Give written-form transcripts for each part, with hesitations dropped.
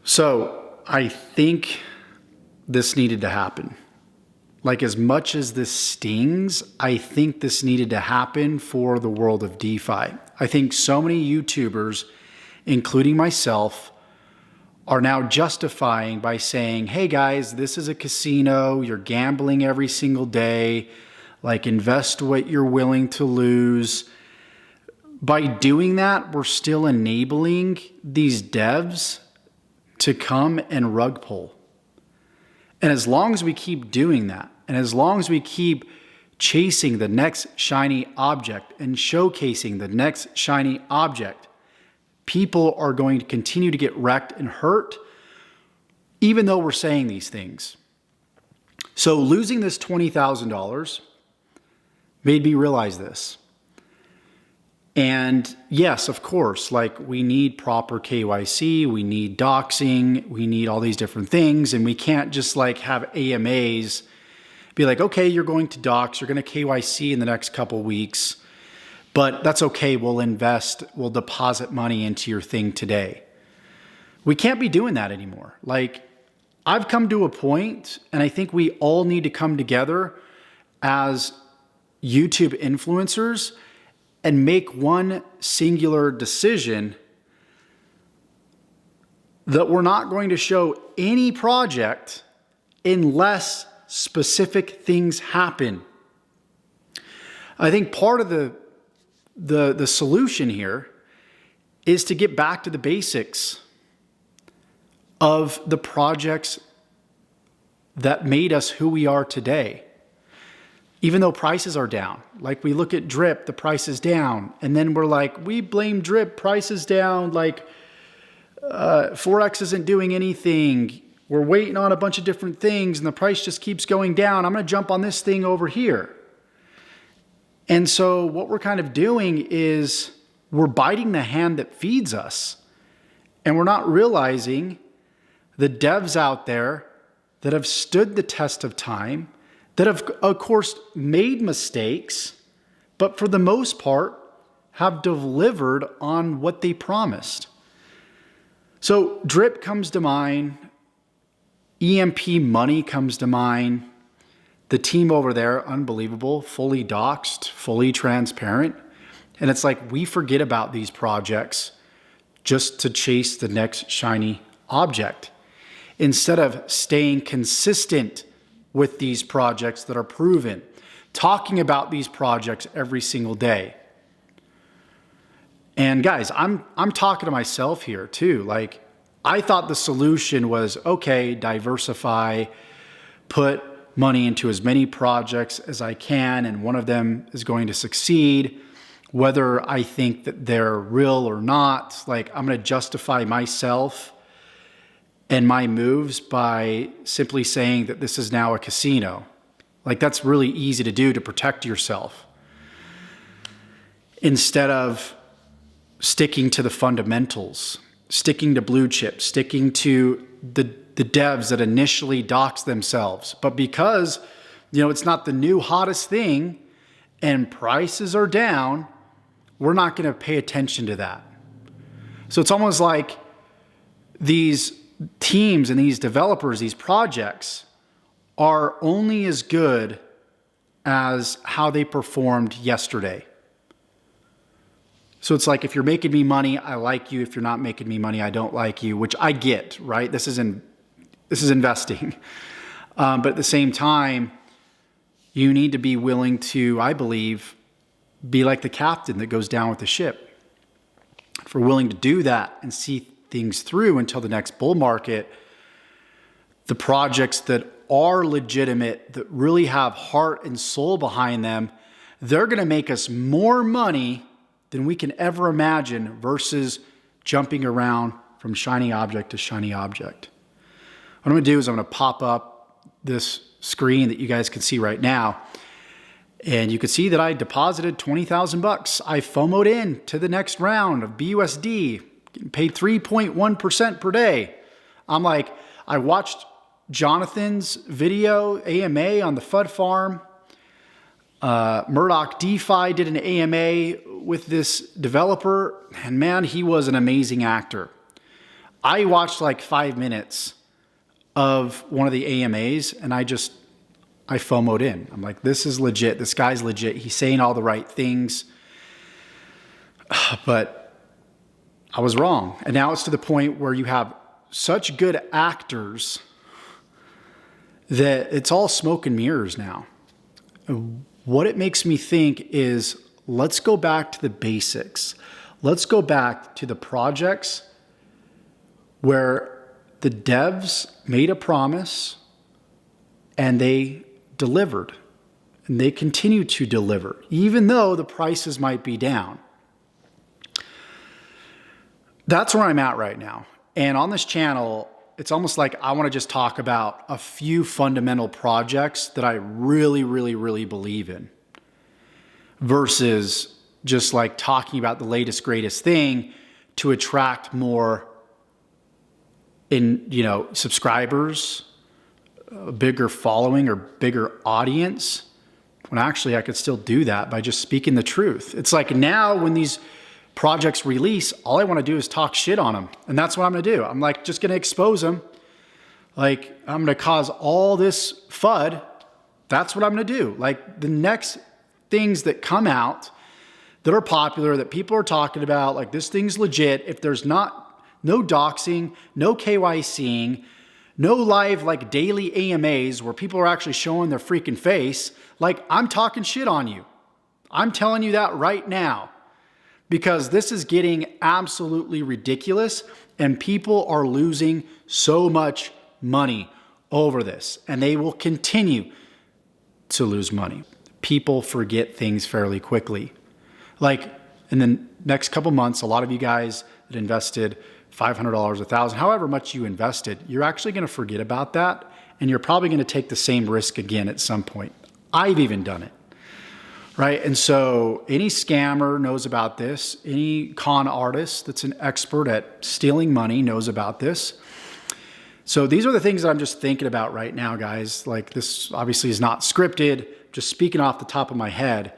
So I think this needed to happen. Like, as much as this stings, I think this needed to happen for the world of DeFi. I think so many YouTubers, including myself, are now justifying by saying, hey guys, this is a casino. You're gambling every single day. Like, invest what you're willing to lose. By doing that, we're still enabling these devs to come and rug pull. And as long as we keep doing that, and as long as we keep chasing the next shiny object and showcasing the next shiny object, people are going to continue to get wrecked and hurt, even though we're saying these things. So losing this $20,000 made me realize this. And yes, of course, like, we need proper KYC, we need doxing, we need all these different things, and we can't just like have AMAs be like, okay, you're going to dox, you're going to KYC in the next couple weeks, but that's okay, we'll invest, we'll deposit money into your thing today. We can't be doing that anymore. Like, I've come to a point, and I think we all need to come together as YouTube influencers and make one singular decision that we're not going to show any project unless specific things happen. I think part of the solution here is to get back to the basics of the projects that made us who we are today. Even though prices are down, like, we look at Drip, the price is down, and then we're like, we blame Drip, price is down, like, Forex isn't doing anything. We're waiting on a bunch of different things and the price just keeps going down. I'm going to jump on this thing over here. And so what we're kind of doing is we're biting the hand that feeds us, and we're not realizing the devs out there that have stood the test of time, that have, of course, made mistakes, but for the most part have delivered on what they promised. So Drip comes to mind, EMP Money comes to mind, the team over there, unbelievable, fully doxed, fully transparent. And it's like, we forget about these projects just to chase the next shiny object, instead of staying consistent with these projects that are proven, talking about these projects every single day. And guys, I'm talking to myself here too. Like, I thought the solution was, okay, diversify, put money into as many projects as I can, and one of them is going to succeed, whether I think that they're real or not. Like, I'm going to justify myself and my moves by simply saying that this is now a casino. Like, that's really easy to do to protect yourself, instead of sticking to the fundamentals, sticking to blue chips, sticking to the devs that initially dox themselves. But because, it's not the new hottest thing and prices are down, we're not going to pay attention to that. So it's almost like these teams and these developers, these projects, are only as good as how they performed yesterday. So it's like, if you're making me money, I like you. If you're not making me money, I don't like you, which I get, right? This is investing. But at the same time, you need to be willing to, I believe, be like the captain that goes down with the ship. If we're willing to do that and see things through until the next bull market, the projects that are legitimate, that really have heart and soul behind them, they're going to make us more money than we can ever imagine, versus jumping around from shiny object to shiny object. What I'm going to do is I'm going to pop up this screen that you guys can see right now, and you can see that I deposited 20,000 bucks. I FOMO'd in to the next round of BUSD, getting paid 3.1% per day. I'm like, I watched Jonathan's video, AMA on the FUD farm. Murdoch DeFi did an AMA with this developer, and man, he was an amazing actor. I watched like 5 minutes of one of the AMAs and I FOMO'd in. I'm like, this is legit. This guy's legit. He's saying all the right things. But I was wrong. And now it's to the point where you have such good actors that it's all smoke and mirrors now. What it makes me think is, let's go back to the basics. Let's go back to the projects where the devs made a promise and they delivered, and they continue to deliver, even though the prices might be down. That's where I'm at right now. And on this channel, it's almost like I want to just talk about a few fundamental projects that I really, really, really believe in, versus just like talking about the latest, greatest thing to attract more subscribers, a bigger following or bigger audience, when actually I could still do that by just speaking the truth. It's like now when these projects release, all I want to do is talk shit on them. And that's what I'm going to do. I'm like, just going to expose them. Like, I'm going to cause all this FUD. That's what I'm going to do. Like, the next things that come out that are popular, that people are talking about, like, this thing's legit. If there's no doxing, no KYCing, no live like daily AMAs where people are actually showing their freaking face, like, I'm talking shit on you. I'm telling you that right now, because this is getting absolutely ridiculous and people are losing so much money over this, and they will continue to lose money. People forget things fairly quickly. Like, in the next couple months, a lot of you guys that invested $500, $1,000, however much you invested, you're actually going to forget about that, and you're probably going to take the same risk again at some point. I've even done it, right? And so any scammer knows about this. Any con artist that's an expert at stealing money knows about this. So these are the things that I'm just thinking about right now, guys. Like, this obviously is not scripted, just speaking off the top of my head.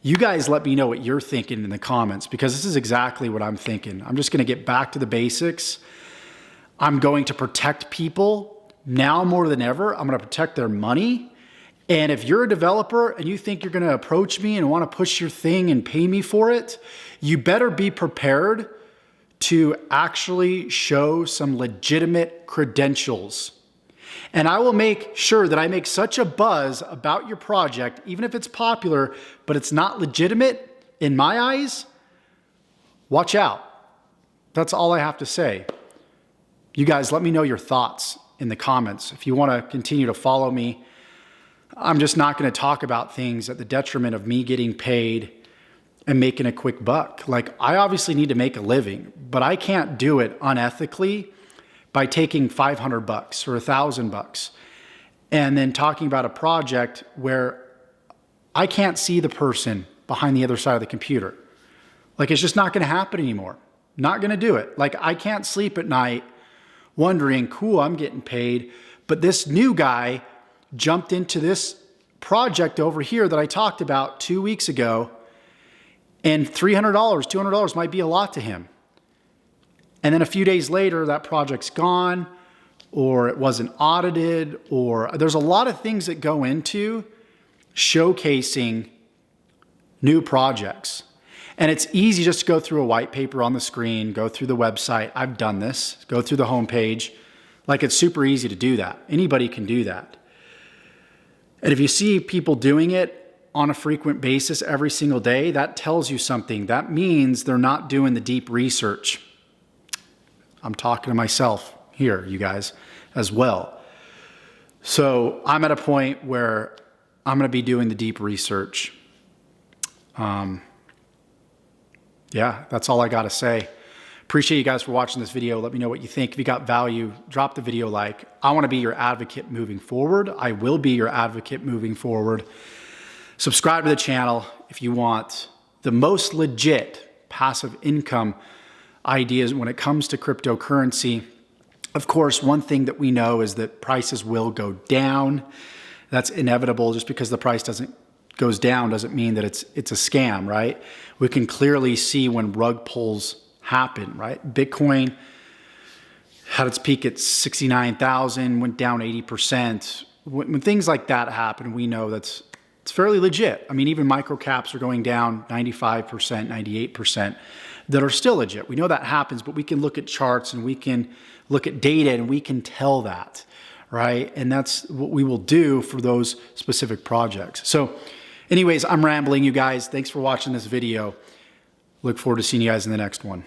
You guys let me know what you're thinking in the comments, because this is exactly what I'm thinking. I'm just going to get back to the basics. I'm going to protect people now more than ever. I'm going to protect their money. And if you're a developer and you think you're going to approach me and want to push your thing and pay me for it, you better be prepared to actually show some legitimate credentials. And I will make sure that I make such a buzz about your project, even if it's popular, but it's not legitimate in my eyes. Watch out. That's all I have to say. You guys, let me know your thoughts in the comments. If you want to continue to follow me, I'm just not going to talk about things at the detriment of me getting paid and making a quick buck. Like, I obviously need to make a living, but I can't do it unethically by taking $500 or $1,000 and then talking about a project where I can't see the person behind the other side of the computer. Like, it's just not going to happen anymore. Not going to do it. Like, I can't sleep at night wondering, cool, I'm getting paid, but this new guy jumped into this project over here that I talked about 2 weeks ago, and $300, $200 might be a lot to him. And then a few days later, that project's gone, or it wasn't audited, or there's a lot of things that go into showcasing new projects. And it's easy just to go through a white paper on the screen, go through the website. I've done this, go through the homepage. Like, it's super easy to do that. Anybody can do that. And if you see people doing it on a frequent basis every single day, that tells you something. That means they're not doing the deep research. I'm talking to myself here, you guys, as well. So I'm at a point where I'm going to be doing the deep research. Yeah, that's all I got to say. Appreciate you guys for watching this video. Let me know what you think. If you got value, drop the video like. I want to be your advocate moving forward. I will be your advocate moving forward. Subscribe to the channel if you want the most legit passive income ideas when it comes to cryptocurrency. Of course, one thing that we know is that prices will go down. That's inevitable. Just because the price goes down doesn't mean that it's a scam, right? We can clearly see when rug pulls happen, right? Bitcoin had its peak at 69,000, went down 80%. When things like that happen, we know it's fairly legit. I mean, even micro caps are going down 95%, 98% that are still legit. We know that happens, but we can look at charts and we can look at data and we can tell that, right? And that's what we will do for those specific projects. So anyways, I'm rambling, you guys. Thanks for watching this video. Look forward to seeing you guys in the next one.